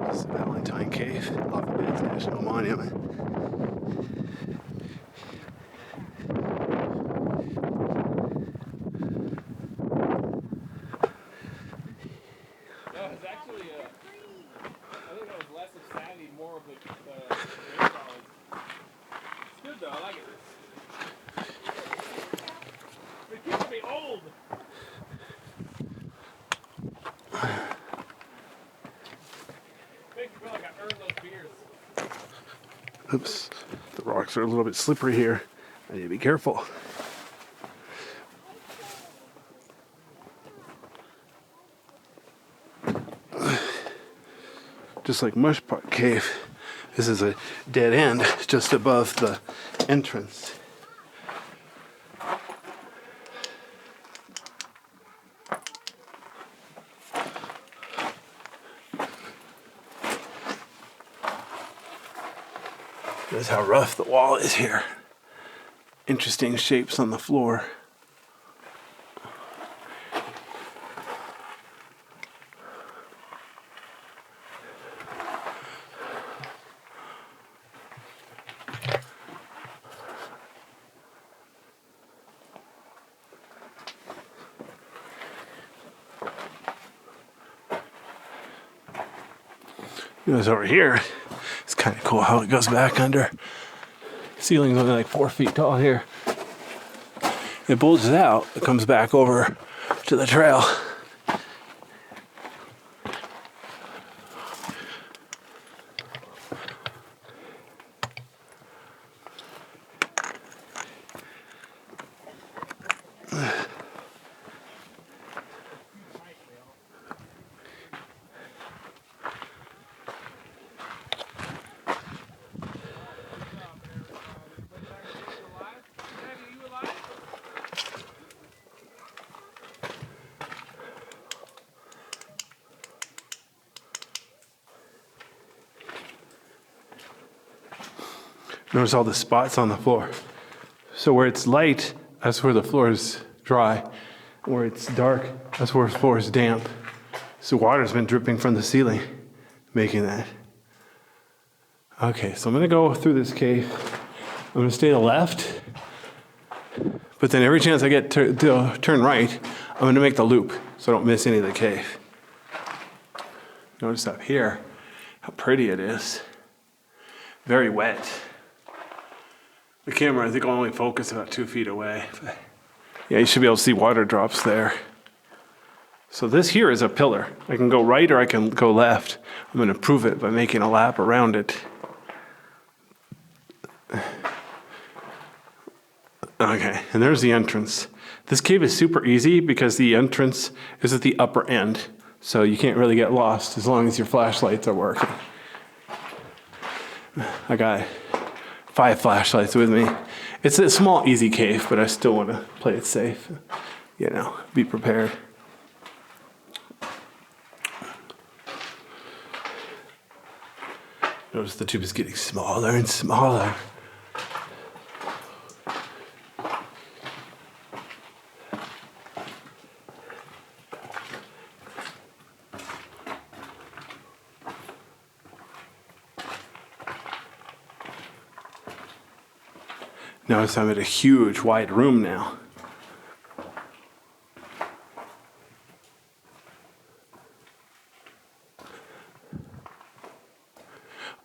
This is Valentine Cave off of Banff National Monument. No, it's actually, I think that was less of sandy, more of the air solids. It's good though, I like it. It keeps me old. Makes me feel like I earned those beers. Oops, the rocks are a little bit slippery here. I need to be careful. Just like Mushpot Cave, this is a dead end just above the entrance. Notice how rough the wall is here. Interesting shapes on the floor. Notice over here, it's kind of cool how it goes back under. Ceiling's only like 4 feet tall here. It bulges out, it comes back over to the trail. Notice all the spots on the floor. So where it's light, that's where the floor is dry. Where it's dark, that's where the floor is damp. So water's been dripping from the ceiling, making that. Okay, so I'm gonna go through this cave. I'm gonna stay to the left, but then every chance I get to turn right, I'm gonna make the loop so I don't miss any of the cave. Notice up here how pretty it is. Very wet. The camera, I think, will only focus about 2 feet away. But yeah, you should be able to see water drops there. So this here is a pillar. I can go right or I can go left. I'm going to prove it by making a lap around it. Okay, and there's the entrance. This cave is super easy because the entrance is at the upper end. So you can't really get lost as long as your flashlights are working. I got 5 flashlights with me. It's a small, easy cave, but I still want to play it safe. You know, be prepared. Notice the tube is getting smaller and smaller. Notice I'm in a huge, wide room now.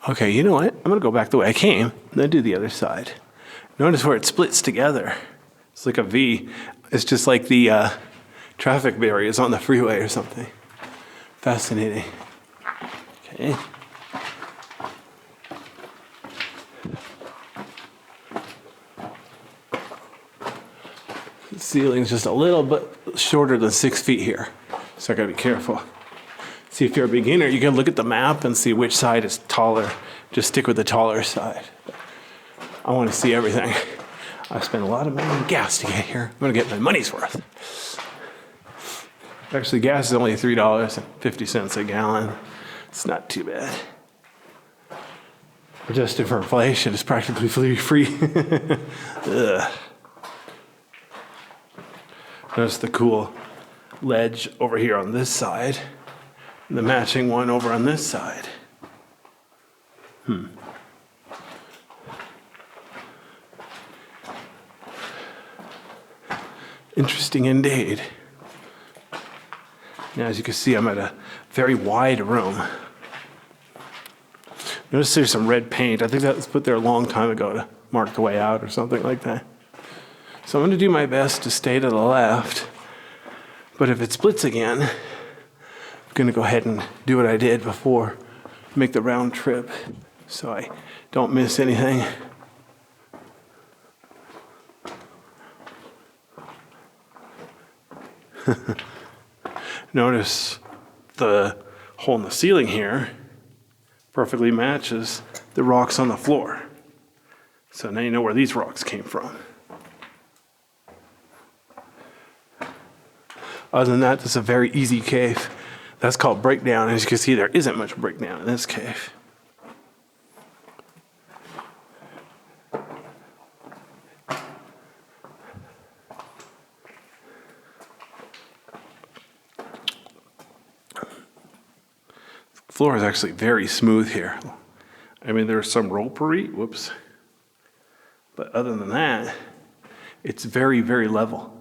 Okay, you know what? I'm going to go back the way I came, and then do the other side. Notice where it splits together. It's like a V. It's just like the traffic barriers on the freeway or something. Fascinating. Okay. The ceiling's just a little bit shorter than 6 feet here, so I gotta be careful. See, if you're a beginner, you can look at the map and see which side is taller. Just stick with the taller side. I want to see everything. I spent a lot of money on gas to get here. I'm gonna get my money's worth. Actually, gas is only $3.50 a gallon. It's not too bad. Adjusted for inflation, it's practically free. Ugh. Notice the cool ledge over here on this side, and the matching one over on this side. Interesting indeed. Now, as you can see, I'm at a very wide room. Notice there's some red paint. I think that was put there a long time ago to mark the way out or something like that. So I'm going to do my best to stay to the left. But if it splits again, I'm going to go ahead and do what I did before, make the round trip so I don't miss anything. Notice the hole in the ceiling here perfectly matches the rocks on the floor. So now you know where these rocks came from. Other than that, this is a very easy cave. That's called breakdown. As you can see, there isn't much breakdown in this cave. The floor is actually very smooth here. I mean, there's some ropery, whoops. But other than that, it's very, very level.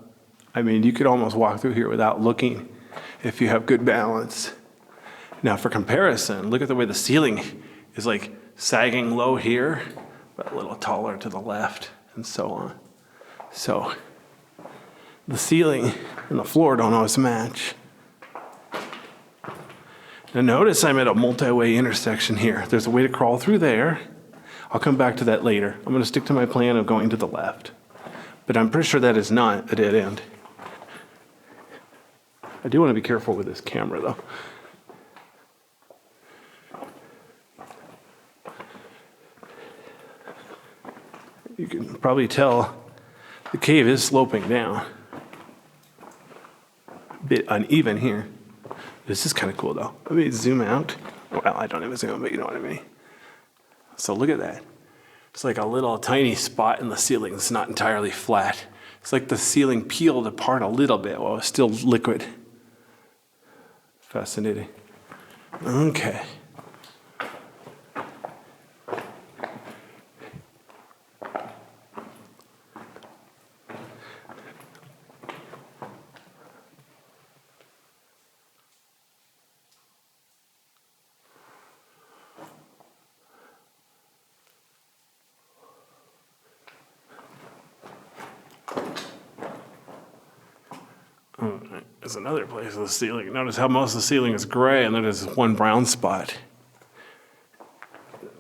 I mean, you could almost walk through here without looking if you have good balance. Now, for comparison, look at the way the ceiling is like sagging low here, but a little taller to the left, and so on. So, the ceiling and the floor don't always match. Now notice I'm at a multi-way intersection here. There's a way to crawl through there. I'll come back to that later. I'm going to stick to my plan of going to the left. But I'm pretty sure that is not a dead end. I do want to be careful with this camera though. You can probably tell the cave is sloping down. A bit uneven here. This is kind of cool though. Let me zoom out. Well, I don't even zoom, but you know what I mean. So look at that. It's like a little tiny spot in the ceiling that's not entirely flat. It's like the ceiling peeled apart a little bit while it's still liquid. Fascinating. Okay. There's another place of the ceiling. Notice how most of the ceiling is gray and then there's one brown spot.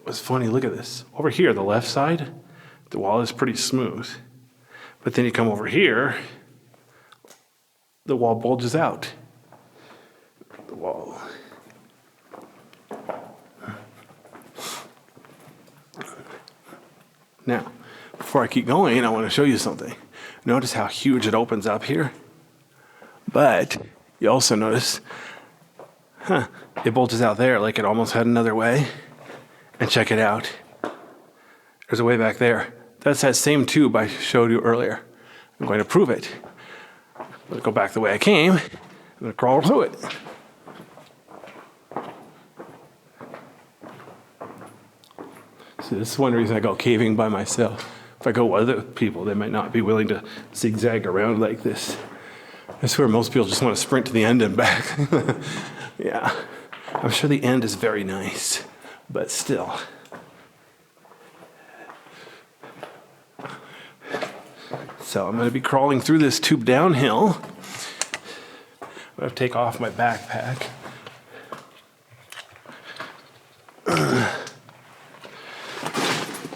What's funny, look at this. Over here, the left side, the wall is pretty smooth. But then you come over here, the wall bulges out. The wall. Now, before I keep going, I want to show you something. Notice how huge it opens up here? But you also notice, it bulges out there like it almost had another way. And check it out. There's a way back there. That's that same tube I showed you earlier. I'm going to prove it. I'm going to go back the way I came. I'm going to crawl through it. So this is one reason I go caving by myself. If I go with other people, they might not be willing to zigzag around like this. I swear most people just want to sprint to the end and back. Yeah, I'm sure the end is very nice, but still. So I'm going to be crawling through this tube downhill. I'm going to take off my backpack. I'm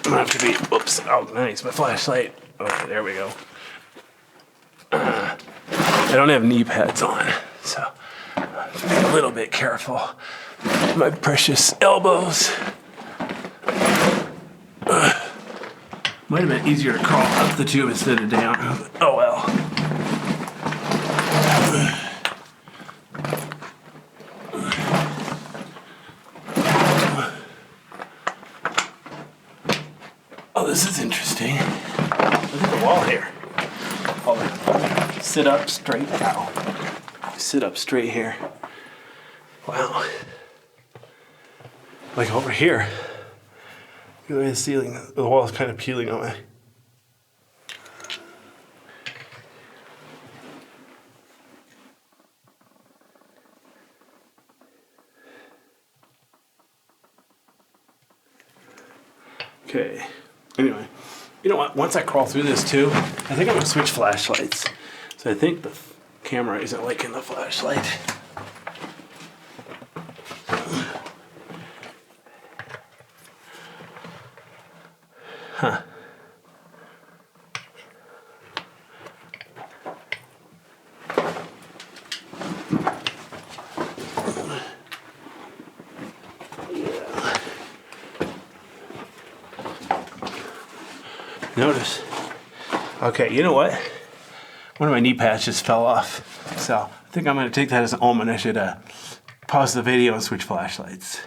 going to have to be, oops, oh nice, my flashlight. Okay, there we go. I don't have knee pads on, so I have to be a little bit careful. My precious elbows. Might have been easier to crawl up the tube instead of down. Oh well. Oh, this is interesting. Look at the wall here. Hold on. Sit up straight now. Sit up straight here. Wow. Like over here, The way the ceiling, the wall is kind of peeling on me. Okay, anyway, you know what? Once I crawl through this too, I think I'm gonna switch flashlights. So I think the camera isn't liking the flashlight. Huh. Notice. Okay, you know what? One of my knee pads just fell off. So I think I'm going to take that as an omen. I should pause the video and switch flashlights.